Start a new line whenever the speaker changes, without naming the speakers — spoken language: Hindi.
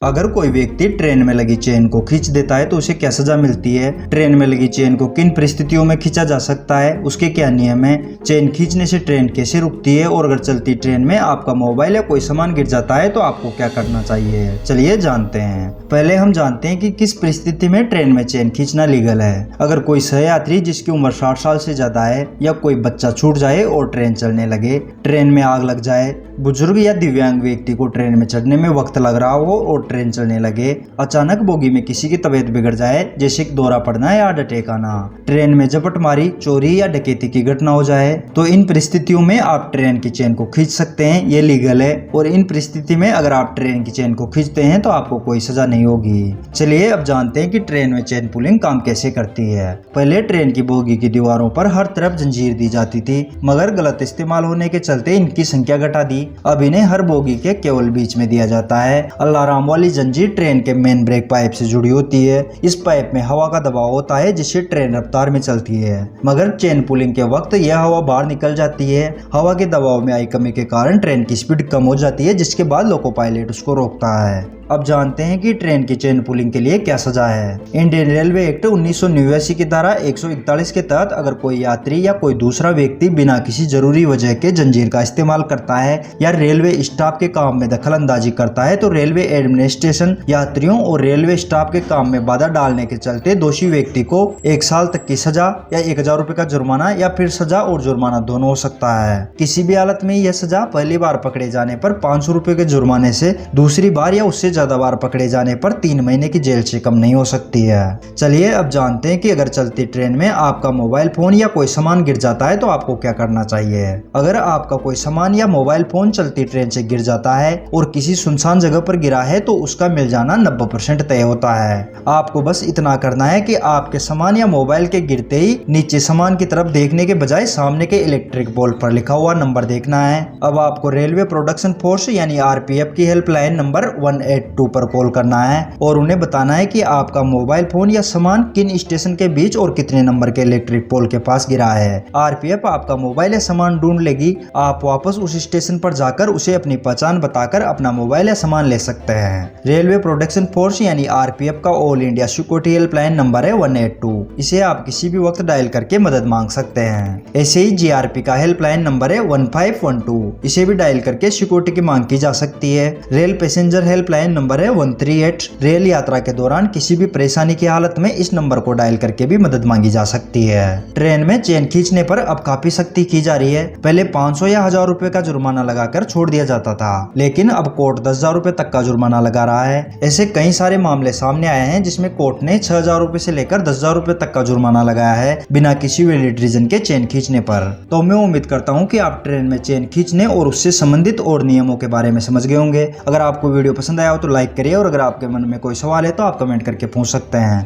अगर कोई व्यक्ति ट्रेन में लगी चेन को खींच देता है तो उसे क्या सजा मिलती है? ट्रेन में लगी चेन को किन परिस्थितियों में खींचा जा सकता है? उसके क्या नियम है? चेन खींचने से ट्रेन कैसे रुकती है? और अगर चलती ट्रेन में आपका मोबाइल या कोई सामान गिर जाता है तो आपको क्या करना चाहिए? चलिए जानते हैं। पहले हम जानते हैं कि किस परिस्थिति में ट्रेन में चेन खींचना लीगल है। अगर कोई सहयात्री जिसकी उम्र 60 साल से ज्यादा है या कोई बच्चा छूट जाए और ट्रेन चलने लगे, ट्रेन में आग लग जाए, बुजुर्ग या दिव्यांग व्यक्ति को ट्रेन में चढ़ने में वक्त लग रहा हो और ट्रेन चलने लगे, अचानक बोगी में किसी की तबीयत बिगड़ जाए जैसे कि दौरा पड़ना या हार्ट अटैक आना, ट्रेन में झपटमारी, चोरी या डकैती की घटना हो जाए, तो इन परिस्थितियों में आप ट्रेन की चेन को खींच सकते हैं। ये लीगल है और इन परिस्थिति में अगर आप ट्रेन की चेन को खींचते हैं तो आपको कोई सजा नहीं होगी। चलिए अब जानते हैं कि ट्रेन में चेन पुलिंग काम कैसे करती है। पहले ट्रेन की बोगी की दीवारों पर हर तरफ जंजीर दी जाती थी, मगर गलत इस्तेमाल होने के चलते इनकी संख्या घटा दी। अब इन्हें हर बोगी के केवल बीच में दिया जाता है। अलार्म वाली जंजीर ट्रेन के मेन ब्रेक पाइप से जुड़ी होती है। इस पाइप में हवा का दबाव होता है जिससे ट्रेन रफ्तार में चलती है, मगर चेन पुलिंग के वक्त यह हवा बाहर निकल जाती है। हवा के दबाव में आई कमी के कारण ट्रेन की स्पीड कम हो जाती है, जिसके बाद लोको पायलट उसको रोकता है। अब जानते हैं कि ट्रेन की चेन पुलिंग के लिए क्या सजा है। इंडियन रेलवे एक्ट 1989 की धारा 141 के तहत अगर कोई यात्री या कोई दूसरा व्यक्ति बिना किसी जरूरी वजह के जंजीर का इस्तेमाल करता है या रेलवे स्टाफ के काम में दखल अंदाजी करता है तो रेलवे एडमिनिस्ट्रेशन यात्रियों और रेलवे स्टाफ के काम में बाधा डालने के चलते दोषी व्यक्ति को 1 साल तक की सजा या 1000 रुपए का जुर्माना या फिर सजा और जुर्माना दोनों हो सकता है। किसी भी हालत में यह सजा पहली बार पकड़े जाने पर 500 रुपए के जुर्माने से, दूसरी बार या उससे ज्यादा बार पकड़े जाने पर 3 महीने की जेल से कम नहीं हो सकती है। चलिए अब जानते हैं कि अगर चलती ट्रेन में आपका मोबाइल फोन या कोई सामान गिर जाता है तो आपको क्या करना चाहिए। अगर आपका कोई सामान या मोबाइल फोन चलती ट्रेन से गिर जाता है और किसी सुनसान जगह पर गिरा है तो उसका मिल जाना 90% तय होता है। आपको बस इतना करना है कि आपके सामान या मोबाइल के गिरते ही नीचे सामान की तरफ देखने के बजाय सामने के इलेक्ट्रिक बोर्ड पर लिखा हुआ नंबर देखना है। अब आपको रेलवे प्रोडक्शन फोर्स यानी RPF की हेल्पलाइन नंबर 182 पर कॉल करना है और उन्हें बताना है कि आपका मोबाइल फोन या सामान किन स्टेशन के बीच और कितने नंबर के इलेक्ट्रिक पोल के पास गिरा है। RPF आपका मोबाइल या सामान ढूंढ लेगी। आप वापस उस स्टेशन पर जाकर उसे अपनी पहचान बताकर अपना मोबाइल या सामान ले सकते हैं। रेलवे प्रोडक्शन फोर्स यानी RPF का all India security helpline number है 182। इसे आप किसी भी वक्त डायल करके मदद मांग सकते हैं। ऐसे ही GRP का हेल्पलाइन नंबर है 1512। इसे भी डायल करके सिक्योरिटी की मांग की जा सकती है। रेल पैसेंजर हेल्पलाइन नंबर है 138। रेल यात्रा के दौरान किसी भी परेशानी की हालत में इस नंबर को डायल करके भी मदद मांगी जा सकती है। ट्रेन में चेन खींचने पर अब काफी सख्ती की जा रही है। पहले 500 या 1000 रुपए का जुर्माना लगाकर छोड़ दिया जाता था, लेकिन अब कोर्ट 10,000 रुपए तक का जुर्माना लगा रहा है। ऐसे कई सारे मामले सामने आए हैं जिसमें कोर्ट ने 6,000 रुपए से लेकर 10,000 रुपए तक का जुर्माना लगाया है बिना किसी वैलिड रीजन के चेन खींचने पर। तो मैं उम्मीद करता हूँ कि आप ट्रेन में चेन खींचने और उससे संबंधित और नियमों के बारे में समझ गए होंगे। अगर आपको वीडियो पसंद आया हो तो लाइक करिए और अगर आपके मन में कोई सवाल है तो आप कमेंट करके पूछ सकते हैं।